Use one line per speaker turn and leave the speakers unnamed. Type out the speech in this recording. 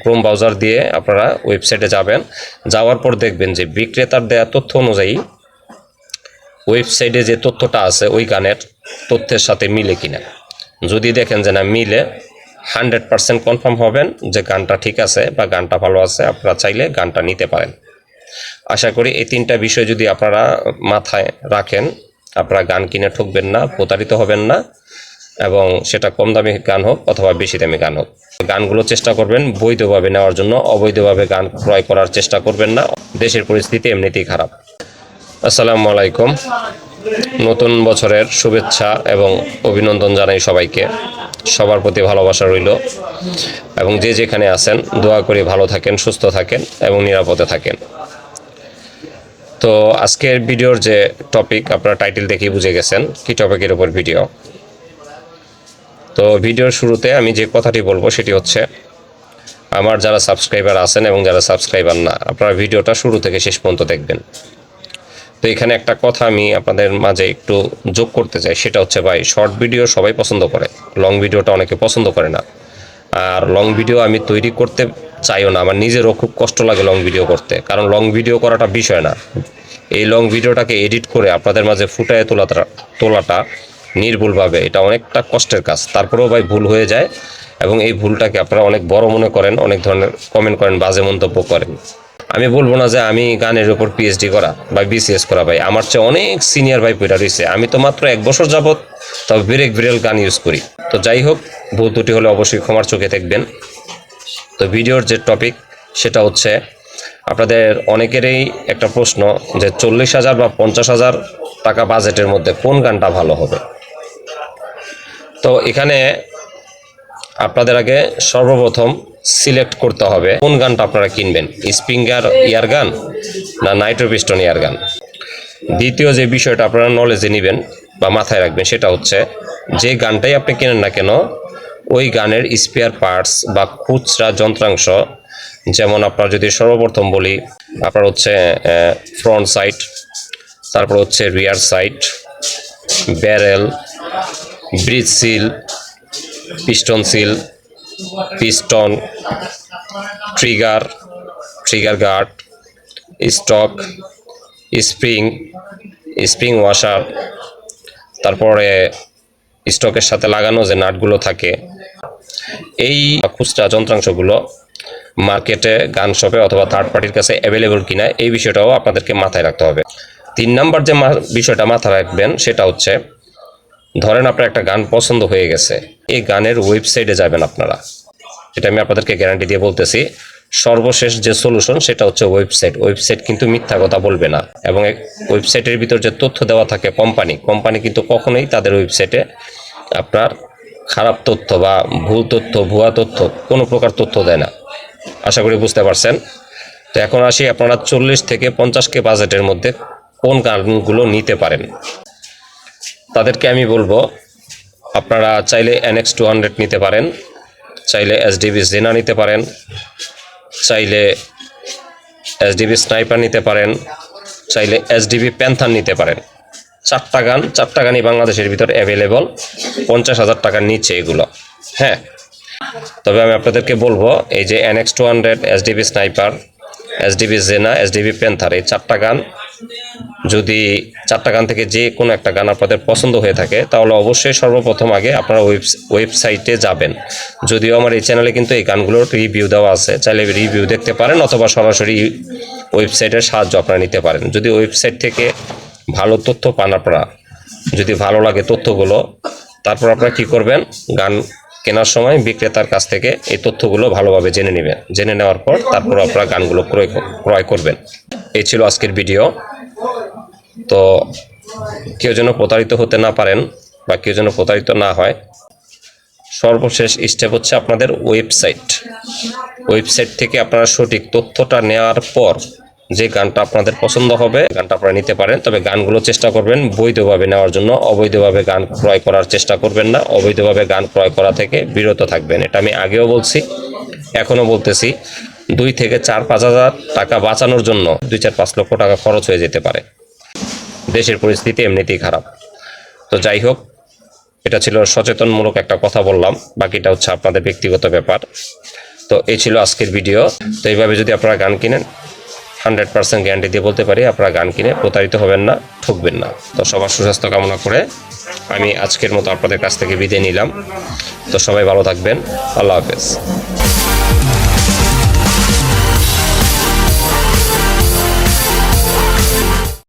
Chrome browser দিয়ে আপনারা ওয়েবসাইটে যাবেন। যাওয়ার পর দেখবেন যে বিক্রেতার দেওয়া তথ্য অনুযায়ী ওয়েবসাইটে যে তথ্যটা আছে ওই গানের তথ্যের সাথে মিলে কিনা। যদি দেখেন যে না মিলে, 100% কনফার্ম হবেন যে গানটা ঠিক আছে বা গানটা ভালো আছে, আপনারা চাইলে গানটা নিতে পারেন। আশা করি এই 3টা বিষয় যদি আপনারা মাথায় রাখেন, আপনারা গান কিনে ঠকবেন না, প্রতারিত হবেন না, এবং সেটা কম দামি গান হোক অথবা বেশি দামি গান হোক। গানগুলো চেষ্টা করবেন বৈধভাবে নেওয়ার জন্য, অবৈধভাবে গান ক্রয় করার চেষ্টা করবেন না। দেশের পরিস্থিতি এমনিতেই খারাপ। আসসালামু আলাইকুম, নতুন বছরের শুভেচ্ছা এবং অভিনন্দন জানাই সবাইকে। সবার প্রতি ভালোবাসা রইল, এবং যে যেখানে আছেন দোয়া করি ভালো থাকেন, সুস্থ থাকেন এবং নিরাপদে থাকেন। তো আজকের ভিডিওর যে টপিক আপনারা টাইটেল দেখেই বুঝে গেছেন কি টপিকের উপর ভিডিও। তো ভিডিওর শুরুতে আমি যে কথাটি বলবো সেটি হচ্ছে, আমার যারা সাবস্ক্রাইবার আছেন এবং যারা সাবস্ক্রাইবার না, আপনারা ভিডিওটা শুরু থেকে শেষ পর্যন্ত দেখবেন। তো এখানে একটা কথা আমি আপনাদের মাঝে একটু যোগ করতে চাই, সেটা হচ্ছে ভাই, শর্ট ভিডিও সবাই পছন্দ করে, লং ভিডিওটা অনেকে পছন্দ করে না। আর লং ভিডিও আমি তৈরি করতে চাইও না, আমার নিজেরও খুব কষ্ট লাগে লং ভিডিও করতে, কারণ লং ভিডিও করাটা বিষয় না। এই লং ভিডিওটাকে এডিট করে আপনাদের মাঝে ফুটায় তোলাটা নির্ভুলভাবে, এটা অনেকটা কষ্টের কাজ। তারপরেও ভাই ভুল হয়ে যায়, এবং এই ভুলটাকে আপনারা অনেক বড় মনে করেন, অনেক ধরনের কমেন্ট করেন, বাজে মন্তব্য করেন। আমি বলবো না যে আমি গানের উপর পিএইচডি করা বা বিসিএস করা, ভাই আমার চেয়ে অনেক সিনিয়র ভাই পড়া রয়েছে। আমি তো মাত্র 1 বছর যাবত তবে বিরেল গান ইউজ করি। তো যাই হোক, ভুল ত্রুটি হলে অবশ্যই ক্ষমার চোখে দেখবেন। তো ভিডিওর যে টপিক সেটা হচ্ছে, আপনাদের অনেকেরই একটা প্রশ্ন যে 40,000 বা 50,000 টাকা বাজেটের মধ্যে কোন গানটা ভালো হবে। তো এখানে আপনাদের আগে সর্বপ্রথম সিলেক্ট করতে হবে কোন গানটা আপনারা কিনবেন, স্প্রিঙ্গার ইয়ার গান না নাইট্রো পিস্টন ইয়ার গান। দ্বিতীয় যে বিষয়টা আপনারা নলেজে নেবেন বা মাথায় রাখবেন সেটা হচ্ছে, যে গানটাই আপনি কেনেন না কেন ওই গানের স্পেয়ার পার্টস বা খুচরা যন্ত্রাংশ, যেমন আপনার যদি সর্বপ্রথম বলি, আপনার হচ্ছে ফ্রন্ট সাইড, তারপর হচ্ছে rear side, barrel, bridge seal, piston seal, piston, trigger guard, stock, spring washer, তারপরে স্টকের সাথে লাগানো যে নাটগুলো থাকে, এই খুচরা যন্ত্রাংশগুলো মার্কেটে, গান শপে অথবা থার্ড পার্টির কাছে অ্যাভেলেবল কিনা, এই বিষয়টাও আপনাদেরকে মাথায় রাখতে হবে। 3 নাম্বার যে বিষয়টা মাথায় রাখবেন সেটা হচ্ছে, ধরেন আপনার একটা গান পছন্দ হয়ে গেছে, এই গানের ওয়েবসাইটে যাবেন আপনারা। এটা আমি আপনাদেরকে গ্যারান্টি দিয়ে বলতেছি, সর্বশেষ যে সলিউশন সেটা হচ্ছে ওয়েবসাইট কিন্তু মিথ্যা কথা বলবে না, এবং ওয়েবসাইটের ভিতর যে তথ্য দেওয়া থাকে কোম্পানি কিন্তু কখনোই তাদের ওয়েবসাইটে আপনার খারাপ তথ্য বা ভুল তথ্য, ভুয়া তথ্য, কোনো প্রকার তথ্য দেয় না। আশা করি বুঝতে পারছেন। তো এখন আসি, আপনারা 40 থেকে 50K বাজেটের মধ্যে কোন গানগুলো নিতে পারেন। তাদেরকে আমি বলবো, আপনারা চাইলে NX 200 নিতে পারেন, চাইলে SDB জেনা নিতে পারেন, চাইলে SDB স্নাইপার নিতে পারেন, চাইলে SDB প্যান্থার নিতে পারেন। 4টা গানই বাংলাদেশের ভিতর অ্যাভেলেবল, 50,000 টাকার নিচে এগুলো। হ্যাঁ, তবে আমি আপনাদেরকে বলবো, এই যে NX 200, SDB স্নাইপার, SDB জেনা, SDB প্যান্থার, এই 4টা গান, যদি 4টা গান থেকে যে কোনো একটা গান আপনাদের পছন্দ হয়ে থাকে, তাহলে অবশ্যই সর্বপ্রথম আগে আপনারা ওয়েবসাইটে যাবেন। যদিও আমার এই চ্যানেলে কিন্তু এই গানগুলোর রিভিউ দেওয়া আছে, চাইলে রিভিউ দেখতে পারেন, অথবা সরাসরি ওয়েবসাইটের সাহায্য আপনারা নিতে পারেন। যদি ওয়েবসাইট থেকে ভালো তথ্য পান আপনারা, যদি ভালো লাগে তথ্যগুলো, তারপর আপনারা কি করবেন, গান কেনার সময় বিক্রেতার কাছ থেকে এই তথ্যগুলো ভালোভাবে জেনে নেবেন। জেনে নেওয়ার পর তারপর আপনারা গানগুলো ক্রয় করবেন। এই ছিল আজকের ভিডিও। তো কেউ যেন প্রতারিত হতে না পারেন বা কেউ যেন প্রতারিত না হয়, সর্বশেষ স্টেপ হচ্ছে আপনাদের ওয়েবসাইট থেকে আপনারা সঠিক তথ্যটা নেওয়ার পর যে গানটা আপনাদের পছন্দ হবে গানটা আপনারা নিতে পারেন। তবে গানগুলো চেষ্টা করবেন বৈধভাবে নেওয়ার জন্য, অবৈধভাবে গান ক্রয় করার চেষ্টা করবেন না, অবৈধভাবে গান ক্রয় করা থেকে বিরত থাকবেন। এটা আমি আগেও বলছি, এখনও বলতেছি। 2 থেকে 4-5 হাজার টাকা বাঁচানোর জন্য 2-4-5 লক্ষ টাকা খরচ হয়ে যেতে পারে। দেশের পরিস্থিতি এমনিতেই খারাপ। তো যাই হোক, এটা ছিল সচেতনমূলক একটা কথা বললাম, বাকিটা হচ্ছে আপনাদের ব্যক্তিগত ব্যাপার। তো এই ছিল আজকের ভিডিও। তো এইভাবে যদি আপনারা গান কিনেন 100% গ্যারান্টি দিয়ে বলতে পারি আপনারা গান কিনে প্রতারিত হবেন না, ঠকবেন না। তো সবার সুস্বাস্থ্য কামনা করে আমি আজকের মতো আপনাদের কাছ থেকে বিদায় নিলাম। তো সবাই ভালো থাকবেন। আল্লাহ হাফেজ।